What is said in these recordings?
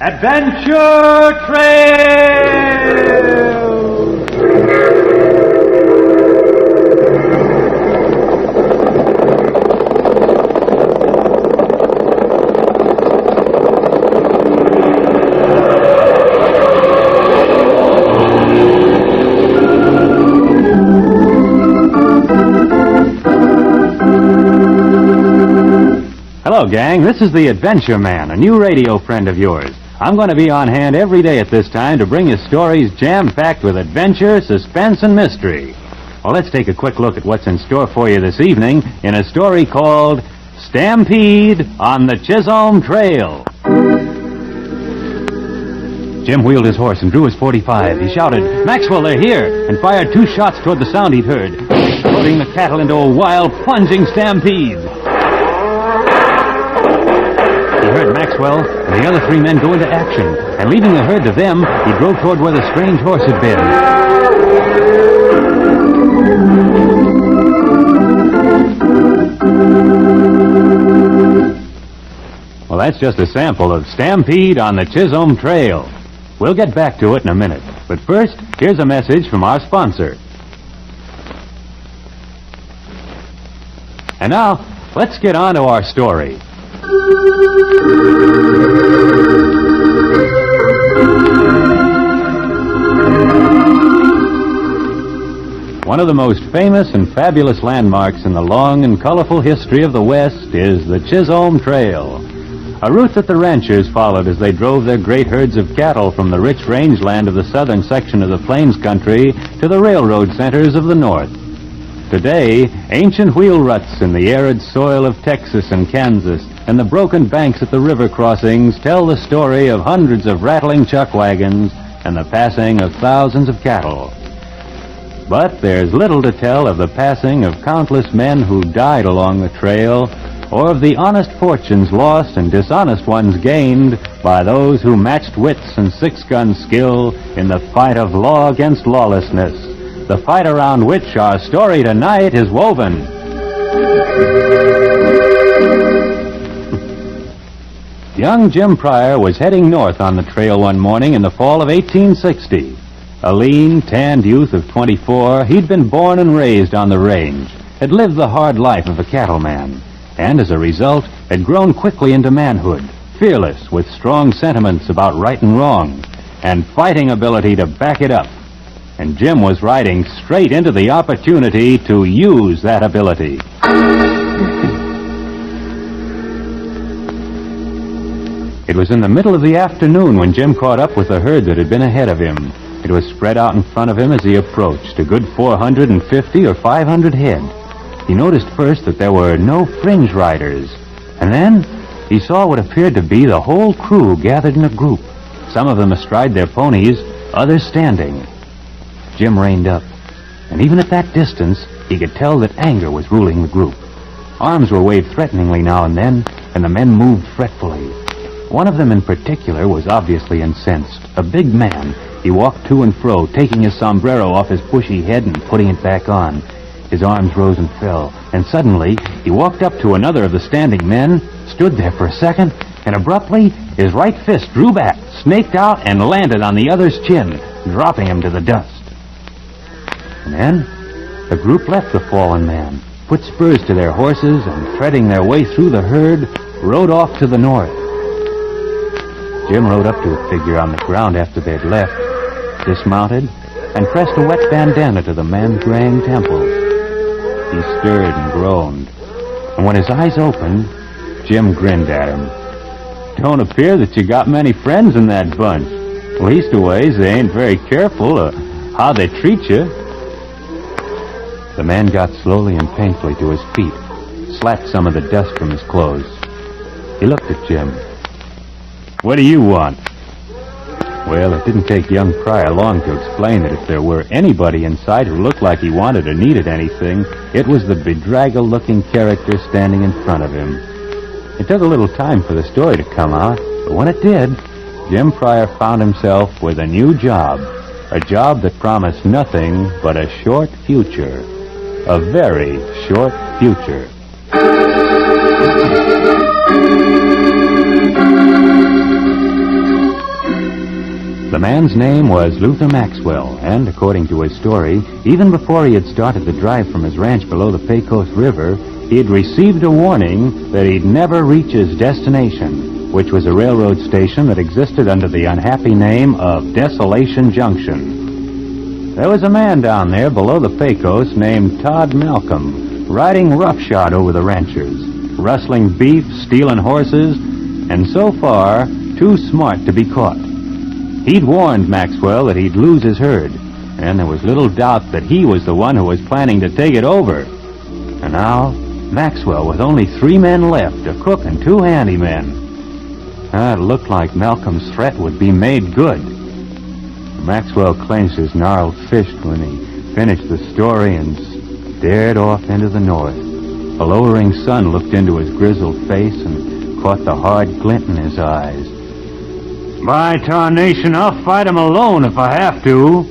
Adventure Trail! Hello, gang. This is the Adventure Man, a new radio friend of yours. I'm going to be on hand every day at this time to bring you stories jam-packed with adventure, suspense, and mystery. Well, let's take a quick look at what's in store for you this evening in a story called Stampede on the Chisolm Trail. Jim wheeled his horse and drew his .45. He shouted, "Maxwell, they're here!" and fired 2 shots toward the sound he'd heard, putting the cattle into a wild, plunging stampede. He heard Maxwell and the other 3 men go into action, and leaving the herd to them, he drove toward where the strange horse had been. Well, that's just a sample of Stampede on the Chisolm Trail. We'll get back to it in a minute. But first, here's a message from our sponsor. And now, let's get on to our story. One of the most famous and fabulous landmarks in the long and colorful history of the West is the Chisolm Trail, a route that the ranchers followed as they drove their great herds of cattle from the rich rangeland of the southern section of the Plains country to the railroad centers of the north. Today, ancient wheel ruts in the arid soil of Texas and Kansas and the broken banks at the river crossings tell the story of hundreds of rattling chuck wagons and the passing of thousands of cattle. But there's little to tell of the passing of countless men who died along the trail, or of the honest fortunes lost and dishonest ones gained by those who matched wits and six-gun skill in the fight of law against lawlessness, the fight around which our story tonight is woven. Young Jim Pryor was heading north on the trail one morning in the fall of 1860. A lean, tanned youth of 24, he'd been born and raised on the range, had lived the hard life of a cattleman, and as a result had grown quickly into manhood, fearless with strong sentiments about right and wrong, and fighting ability to back it up. And Jim was riding straight into the opportunity to use that ability. It was in the middle of the afternoon when Jim caught up with the herd that had been ahead of him. It was spread out in front of him as he approached, a good 450 or 500 head. He noticed first that there were no fringe riders, and then he saw what appeared to be the whole crew gathered in a group, some of them astride their ponies, others standing. Jim reined up, and even at that distance, he could tell that anger was ruling the group. Arms were waved threateningly now and then, and the men moved fretfully. One of them in particular was obviously incensed, a big man. He walked to and fro, taking his sombrero off his bushy head and putting it back on. His arms rose and fell, and suddenly he walked up to another of the standing men, stood there for a second, and abruptly his right fist drew back, snaked out, and landed on the other's chin, dropping him to the dust. And then the group left the fallen man, put spurs to their horses, and threading their way through the herd, rode off to the north. Jim rode up to the figure on the ground after they'd left, dismounted, and pressed a wet bandana to the man's graying temples. He stirred and groaned, and when his eyes opened, Jim grinned at him. "Don't appear that you got many friends in that bunch. Leastways, they ain't very careful of how they treat you." The man got slowly and painfully to his feet, slapped some of the dust from his clothes. He looked at Jim. "What do you want?" Well, it didn't take young Pryor long to explain that if there were anybody in sight who looked like he wanted or needed anything, it was the bedraggled-looking character standing in front of him. It took a little time for the story to come out, but when it did, Jim Pryor found himself with a new job, a job that promised nothing but a short future, a very short future. The man's name was Luther Maxwell, and according to his story, even before he had started the drive from his ranch below the Pecos River, he had received a warning that he'd never reach his destination, which was a railroad station that existed under the unhappy name of Desolation Junction. There was a man down there below the Pecos named Todd Malcolm, riding roughshod over the ranchers, rustling beef, stealing horses, and so far, too smart to be caught. He'd warned Maxwell that he'd lose his herd, and there was little doubt that he was the one who was planning to take it over. And now, Maxwell with only 3 men left, a cook and 2 handymen. It looked like Malcolm's threat would be made good. Maxwell clenched his gnarled fist when he finished the story and stared off into the north. A lowering sun looked into his grizzled face and caught the hard glint in his eyes. By tarnation, I'll fight him alone if I have to.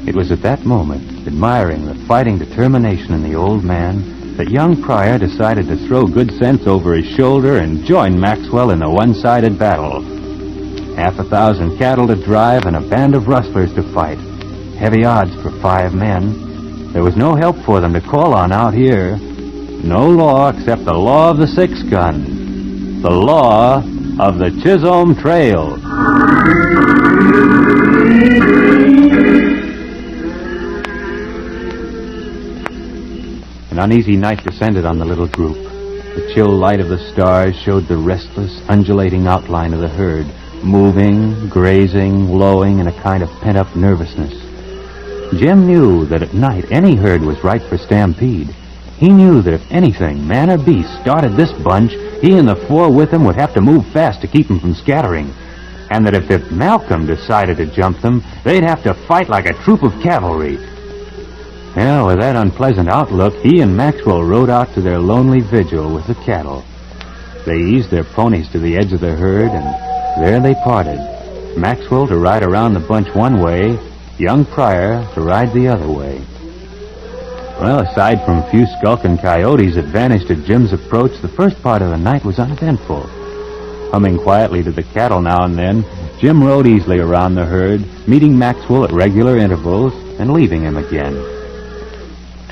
It was at that moment, admiring the fighting determination in the old man, that young Pryor decided to throw good sense over his shoulder and join Maxwell in the one-sided battle. 1,000 cattle to drive and a band of rustlers to fight. Heavy odds for 5 men. There was no help for them to call on out here. No law except the law of the 6-gun. The law of the Chisolm Trail. An uneasy night descended on the little group. The chill light of the stars showed the restless, undulating outline of the herd, moving, grazing, lowing in a kind of pent-up nervousness. Jim knew that at night any herd was ripe for stampede. He knew that if anything, man or beast, started this bunch, he and the 4 with him would have to move fast to keep them from scattering. And that if Malcolm decided to jump them, they'd have to fight like a troop of cavalry. Well, with that unpleasant outlook, he and Maxwell rode out to their lonely vigil with the cattle. They eased their ponies to the edge of the herd, and there they parted. Maxwell to ride around the bunch one way, young Pryor to ride the other way. Well, aside from a few skulking coyotes that vanished at Jim's approach, the first part of the night was uneventful. Humming quietly to the cattle now and then, Jim rode easily around the herd, meeting Maxwell at regular intervals and leaving him again.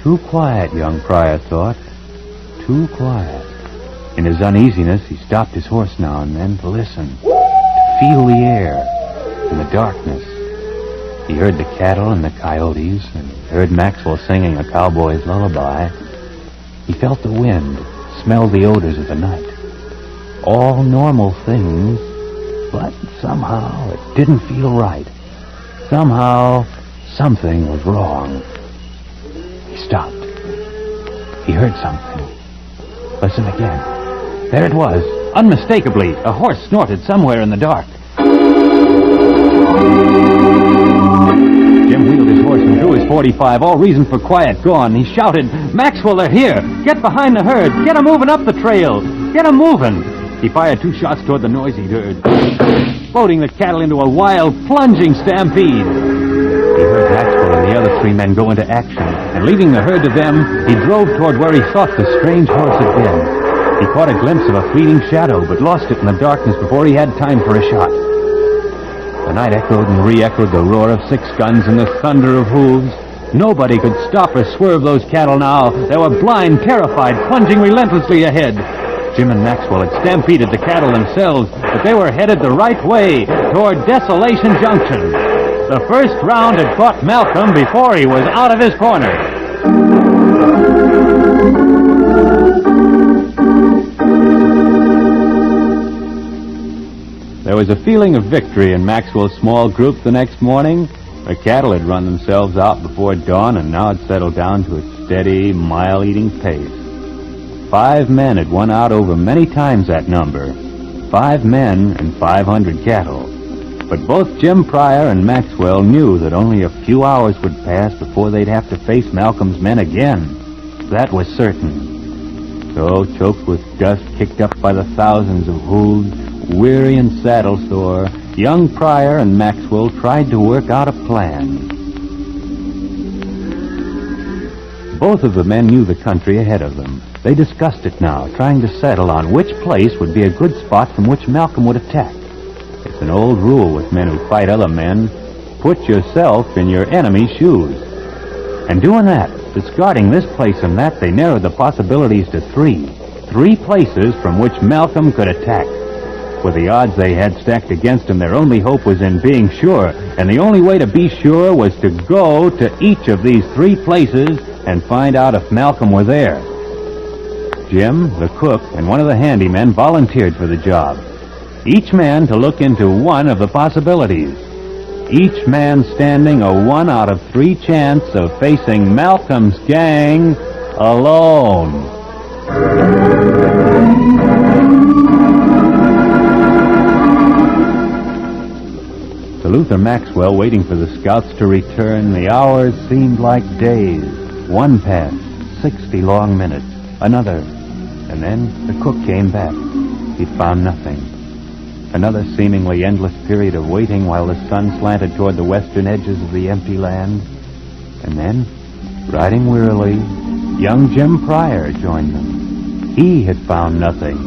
Too quiet, young Pryor thought. Too quiet. In his uneasiness, he stopped his horse now and then to listen, to feel the air and the darkness. He heard the cattle and the coyotes, and heard Maxwell singing a cowboy's lullaby. He felt the wind, smelled the odors of the night. All normal things, but somehow it didn't feel right. Somehow, something was wrong. He stopped. He heard something. Listen again. There it was, unmistakably. A horse snorted somewhere in the dark. Jim wheeled his horse and drew his .45, all reason for quiet gone. He shouted, "Maxwell, they're here! Get behind the herd! Get 'em moving up the trail! Get 'em moving!" He fired 2 shots toward the noisy herd, floating the cattle into a wild, plunging stampede. He heard Maxwell and the other 3 men go into action, and leaving the herd to them, he drove toward where he thought the strange horse had been. He caught a glimpse of a fleeting shadow, but lost it in the darkness before he had time for a shot. The night echoed and re-echoed the roar of 6 guns and the thunder of hooves. Nobody could stop or swerve those cattle now. They were blind, terrified, plunging relentlessly ahead. Jim and Maxwell had stampeded the cattle themselves, but they were headed the right way, toward Desolation Junction. The first round had caught Malcolm before he was out of his corner. There was a feeling of victory in Maxwell's small group the next morning. The cattle had run themselves out before dawn and now had settled down to a steady, mile-eating pace. 5 men had won out over many times that number. 5 men and 500 cattle. But both Jim Pryor and Maxwell knew that only a few hours would pass before they'd have to face Malcolm's men again. That was certain. So, choked with dust kicked up by the thousands of hooves, weary and saddle-sore, young Pryor and Maxwell tried to work out a plan. Both of the men knew the country ahead of them. They discussed it now, trying to settle on which place would be a good spot from which Malcolm would attack. It It's an old rule with men who fight other men. Put yourself in your enemy's shoes. And doing that, discarding this place and that, they narrowed the possibilities to three. 3 places from which Malcolm could attack. With the odds they had stacked against him, their only hope was in being sure. And the only way to be sure was to go to each of these 3 places and find out if Malcolm were there. Jim, the cook, and one of the handymen volunteered for the job. Each man to look into one of the possibilities. Each man standing a 1 out of 3 chance of facing Malcolm's gang alone. To Luther Maxwell, waiting for the scouts to return, the hours seemed like days. 1 passed, 60 long minutes, another, and then the cook came back. He'd found nothing. Another seemingly endless period of waiting while the sun slanted toward the western edges of the empty land. And then, riding wearily, young Jim Pryor joined them. He had found nothing.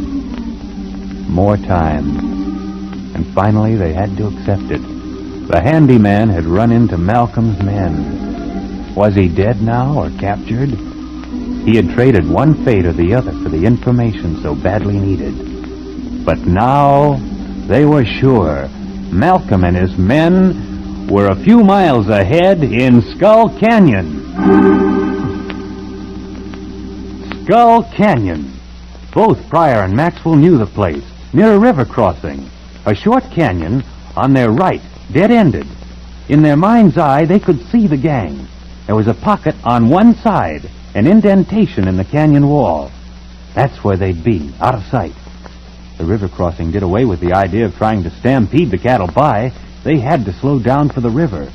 More time. And finally they had to accept it. The handyman had run into Malcolm's men. Was he dead now or captured? He had traded one fate or the other for the information so badly needed. But now they were sure Malcolm and his men were a few miles ahead in Skull Canyon. Skull Canyon. Both Pryor and Maxwell knew the place, near a river crossing. A short canyon on their right, dead-ended. In their mind's eye, they could see the gang. There was a pocket on one side, an indentation in the canyon wall. That's where they'd be, out of sight. The river crossing did away with the idea of trying to stampede the cattle by. They had to slow down for the river.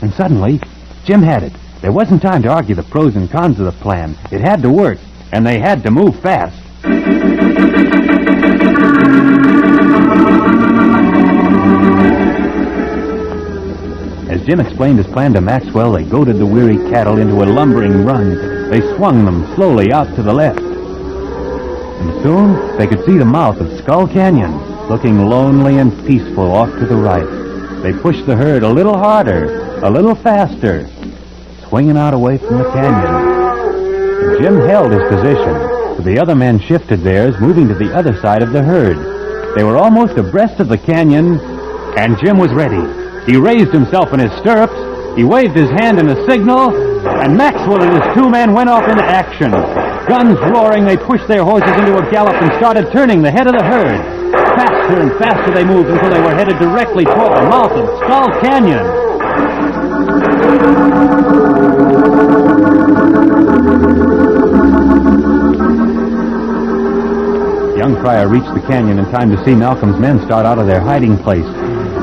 And suddenly, Jim had it. There wasn't time to argue the pros and cons of the plan. It had to work, and they had to move fast. As Jim explained his plan to Maxwell, they goaded the weary cattle into a lumbering run. They swung them slowly out to the left. And soon they could see the mouth of Skull Canyon, looking lonely and peaceful off to the right. They pushed the herd a little harder, a little faster, swinging out away from the canyon. And Jim held his position, but the other men shifted theirs, moving to the other side of the herd. They were almost abreast of the canyon, and Jim was ready. He raised himself in his stirrups, he waved his hand in a signal, and Maxwell and his 2 men went off into action. Guns roaring, they pushed their horses into a gallop and started turning the head of the herd. Faster and faster they moved until they were headed directly toward the mouth of Skull Canyon. Young Pryor reached the canyon in time to see Malcolm's men start out of their hiding place.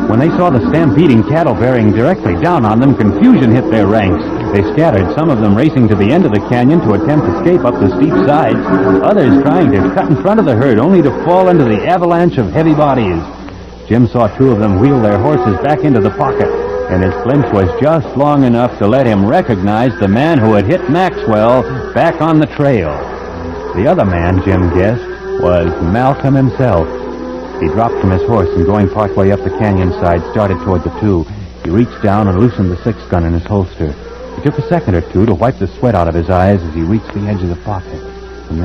When they saw the stampeding cattle bearing directly down on them, confusion hit their ranks. They scattered, some of them racing to the end of the canyon to attempt escape up the steep sides, others trying to cut in front of the herd only to fall into the avalanche of heavy bodies. Jim saw 2 of them wheel their horses back into the pocket, and his flinch was just long enough to let him recognize the man who had hit Maxwell back on the trail. The other man, Jim guessed, was Malcolm himself. He dropped from his horse and, going partway up the canyon side, started toward the 2. He reached down and loosened the 6-gun in his holster. It took a second or 2 to wipe the sweat out of his eyes as he reached the edge of the pocket. And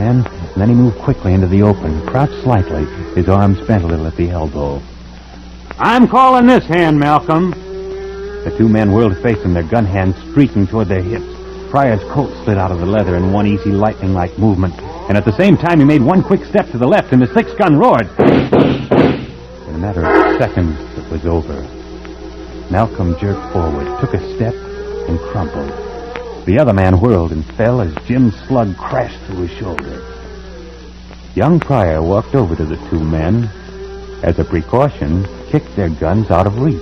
then he moved quickly into the open, crouched slightly, his arms bent a little at the elbow. "I'm calling this hand, Malcolm." The 2 men whirled to face him, their gun hands streaking toward their hips. Pryor's coat slid out of the leather in one easy, lightning-like movement, and at the same time he made one quick step to the left, and the 6-gun roared. In a matter of seconds, it was over. Malcolm jerked forward, took a step, and crumpled. The other man whirled and fell as Jim's slug crashed through his shoulder. Young Pryor walked over to the 2 men. As a precaution, kicked their guns out of reach.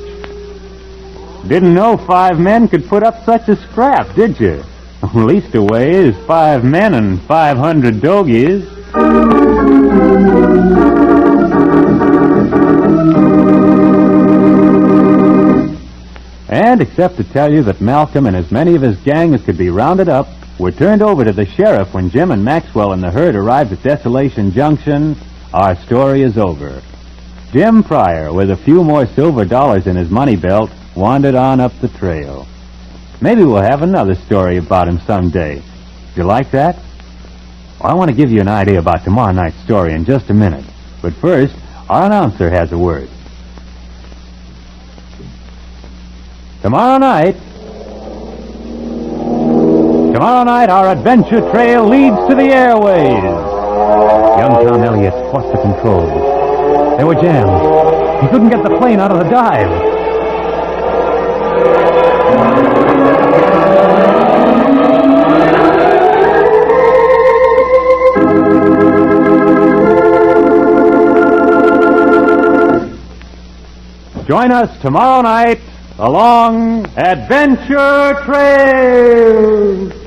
"Didn't know 5 men could put up such a scrap, did you? Leastways, 5 men and 500 dogies." And except to tell you that Malcolm and as many of his gang as could be rounded up were turned over to the sheriff when Jim and Maxwell and the herd arrived at Desolation Junction, our story is over. Jim Pryor, with a few more silver dollars in his money belt, wandered on up the trail. Maybe we'll have another story about him someday. You like that? Well, I want to give you an idea about tomorrow night's story in just a minute. But first, our announcer has a word. Tomorrow night, our adventure trail leads to the airways. Young Tom Elliott fought the controls. They were jammed. He couldn't get the plane out of the dive. Join us tomorrow night along Adventure Trail.